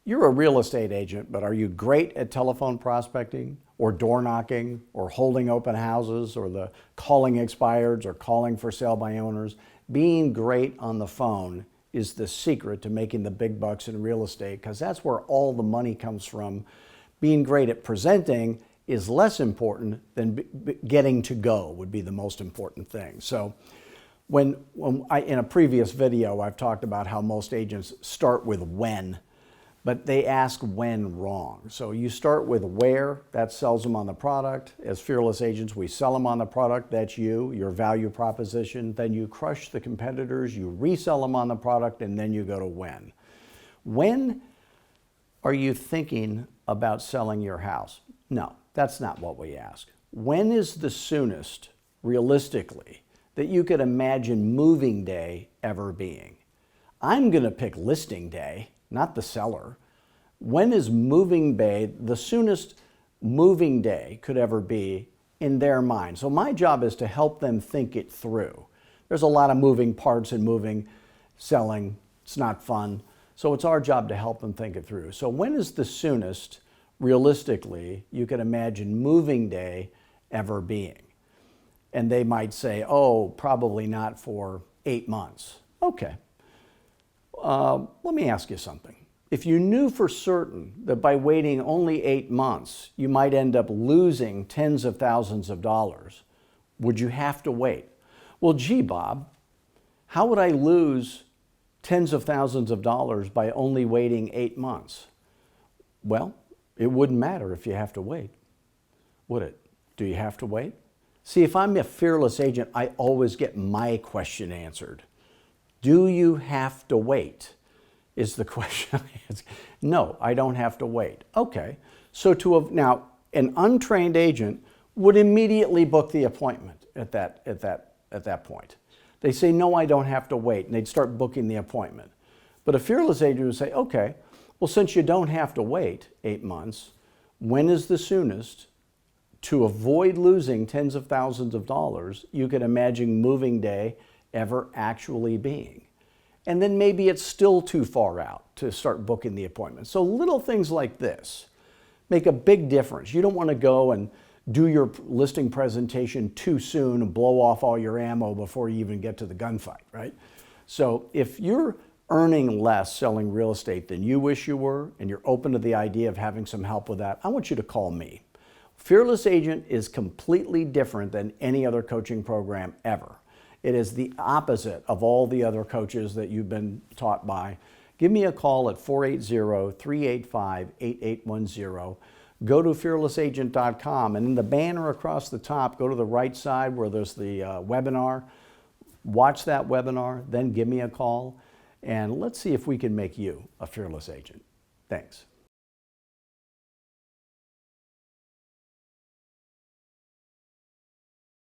You're a real estate agent, but are you great at telephone prospecting or door knocking or holding open houses or the calling expireds or calling for sale by owners? Being great on the phone is the secret to making the big bucks in real estate, because that's where all the money comes from. Being great at presenting is less important than getting to go would be the most important thing. So in a previous video, I've talked about how most agents start with when, but they ask when wrong. So you start with where, that sells them on the product. As fearless agents, we sell them on the product, that's you, your value proposition. Then you crush the competitors, you resell them on the product, and then you go to when. When are you thinking about selling your house? No, that's not what we ask. When is the soonest, realistically, that you could imagine moving day ever being? I'm gonna pick listing day, not the seller. When is moving day the soonest moving day could ever be in their mind? So my job is to help them think it through. There's a lot of moving parts in moving, selling, it's not fun. So it's our job to help them think it through. So when is the soonest, realistically, you could imagine moving day ever being? And they might say, oh, probably not for 8 months. Okay. Let me ask you something. If you knew for certain that by waiting only 8 months, you might end up losing tens of thousands of dollars, would you have to wait? Well, gee, Bob, how would I lose tens of thousands of dollars by only waiting 8 months? Well, it wouldn't matter if you have to wait, would it? Do you have to wait? See, if I'm a fearless agent, I always get my question answered. Do you have to wait? Is the question. No, I don't have to wait. Okay, so now an untrained agent would immediately book the appointment at that point. They say, no, I don't have to wait, and they'd start booking the appointment. But a fearless agent would say, okay, well, since you don't have to wait 8 months, when is the soonest, to avoid losing tens of thousands of dollars, you could imagine moving day ever actually being? And then maybe it's still too far out to start booking the appointment. So little things like this make a big difference. You don't want to go and do your listing presentation too soon and blow off all your ammo before you even get to the gunfight, right? So if you're earning less selling real estate than you wish you were, and you're open to the idea of having some help with that, I want you to call me. Fearless Agent is completely different than any other coaching program ever. It is the opposite of all the other coaches that you've been taught by. Give me a call at 480-385-8810. Go to fearlessagent.com, and in the banner across the top, go to the right side where there's the webinar. Watch that webinar, then give me a call, and let's see if we can make you a fearless agent. Thanks.